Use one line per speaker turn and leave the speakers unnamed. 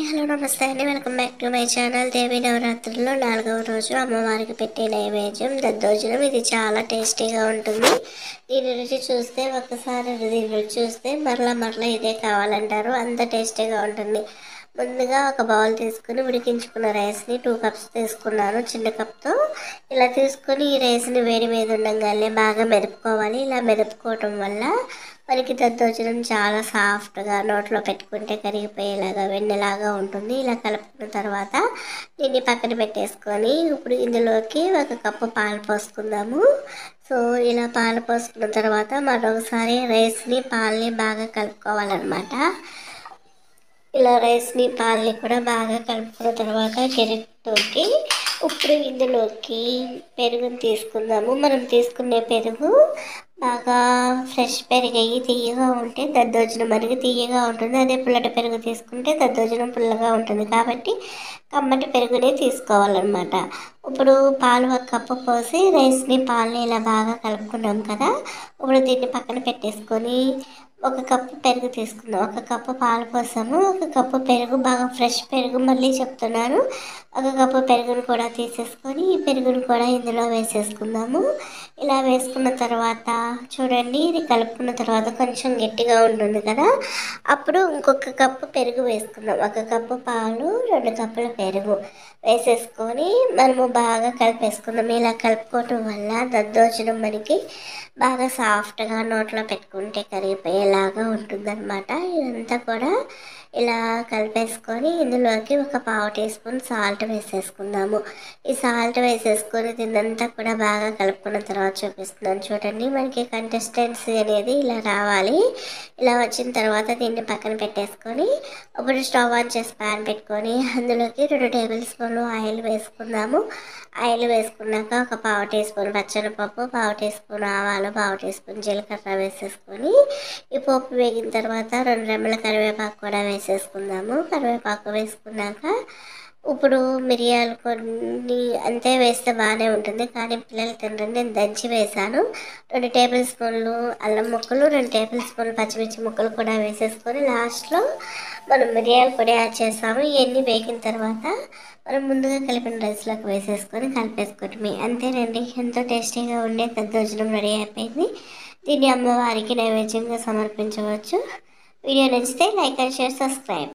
Hello నమస్తే అండి. Welcome back to my channel. Devi నవరాత్రుల్లో 4వ రోజు అమ్మవారికి పెట్టే నైవేద్యం దద్దోజనం. ఇది చాలా టేస్టీగా ఉంటుంది. దీని రుచి చూస్తే మరలా మరలా ఇదే కావాలంటారు, అంత టేస్టీగా ఉంటుంది. ముందుగా ఒక బౌల్ తీసుకుని ఉడికించుకున్న రైస్ని 2 కప్స్ తీసుకున్నాను చిన్న కప్తో. ఇలా తీసుకొని ఈ రైస్ని వేడి మీద ఉండగానే బాగా మెదుపుకోవాలి. ఇలా మెదుపుకోవటం వల్ల మనకి దద్దోజనం చాలా సాఫ్ట్గా నోట్లో పెట్టుకుంటే కరిగిపోయేలాగా వెన్నెలాగా ఉంటుంది. ఇలా కలుపుకున్న తర్వాత దీన్ని పక్కన పెట్టేసుకొని ఇప్పుడు ఇందులోకి 1 కప్పు పాలు పోసుకుందాము. సో ఇలా పాలు పోసుకున్న తర్వాత మరొకసారి రైస్ని పాలని బాగా కలుపుకోవాలన్నమాట. ఇలా రైస్ని పాలని కూడా బాగా కలుపుకున్న తర్వాత గెరిటతోటి ఇప్పుడు ఇందులోకి పెరుగుని తీసుకుందాము. మనం తీసుకునే పెరుగు బాగా ఫ్రెష్ పెరుగు అయ్యి తీయగా ఉంటే దద్దోజనం మనకి తీయగా ఉంటుంది. అదే పుల్లటి పెరుగు తీసుకుంటే దద్దోజనం పుల్లగా ఉంటుంది. కాబట్టి కమ్మటి పెరుగునే తీసుకోవాలన్నమాట. ఇప్పుడు పాలు 1 కప్పు పోసి రైస్ని పాలని ఇలా బాగా కలుపుకున్నాం కదా. ఇప్పుడు దీన్ని పక్కన పెట్టేసుకొని 1 కప్పు పెరుగు తీసుకుందాం. 1 కప్పు పాలు పోసాము, 1 కప్పు పెరుగు, బాగా ఫ్రెష్ పెరుగు, మళ్ళీ చెప్తున్నాను. 1 కప్పు పెరుగును కూడా తీసేసుకొని ఈ పెరుగును కూడా ఇందులో వేసేసుకుందాము. ఇలా వేసుకున్న తర్వాత చూడండి, ఇది కలుపుకున్న తర్వాత కొంచెం గట్టిగా ఉంటుంది కదా. అప్పుడు ఇంకొక కప్పు పెరుగు వేసుకుందాం. 1 కప్పు పాలు, 2 కప్పుల పెరుగు వేసేసుకొని మనము బాగా కలిపేసుకుందాం. ఇలా కలుపుకోవటం వల్ల దద్దోజనం మనకి బాగా సాఫ్ట్గా నోట్లో పెట్టుకుంటే కరిగిపోయేలాగా ఉంటుందన్నమాట. ఇదంతా కూడా ఇలా కలిపేసుకొని ఇందులోకి 1 పావు టీ స్పూన్ సాల్ట్ వేసేసుకుందాము. ఈ సాల్ట్ వేసేసుకొని దీన్నంతా కూడా బాగా కలుపుకున్న తర్వాత చూపిస్తున్నాను చూడండి. మనకి కన్సిస్టెన్సీ అనేది ఇలా రావాలి. ఇలా వచ్చిన తర్వాత దీన్ని పక్కన పెట్టేసుకొని ఇప్పుడు స్టవ్ ఆన్ చేసి ప్యాన్ పెట్టుకొని అందులోకి 2 టేబుల్ స్పూన్లు ఆయిల్ వేసుకుందాము. ఆయిల్ వేసుకున్నాక 1 పావు టీ స్పూన్ పచ్చనిపప్పు, పావు టీ స్పూన్ ఆవాలు, పావు టీ స్పూన్ జీలకర్ర వేసేసుకొని ఈ పోపు వేగిన తర్వాత 2 రెమ్మల కరివేపాకు కూడా వేసేసుకుందాము. కరివేపాకు వేసుకున్నాక ఇప్పుడు మిరియాలు కొన్ని అంతే వేస్తే బాగానే ఉంటుంది, కానీ పిల్లలు తినరు, నేను దంచి వేసాను. 2 టేబుల్ స్పూన్లు అల్లం ముక్కలు, 2 టేబుల్ స్పూన్లు పచ్చిమిర్చి ముక్కలు కూడా వేసేసుకొని లాస్ట్లో మనం మిరియాల పొడి యాడ్ చేసాము. ఇవన్నీ వేగిన తర్వాత మనం ముందుగా కలిపిన రైస్లోకి వేసేసుకొని కలిపేసుకోవటమే. అంతేనండి, ఎంతో టేస్టీగా ఉండే దద్దోజనం రెడీ అయిపోయింది. దీన్ని అమ్మవారికి నైవేద్యంగా సమర్పించవచ్చు. వీడియో నచ్చితే లైక్ అండ్ షేర్, సబ్స్క్రైబ్.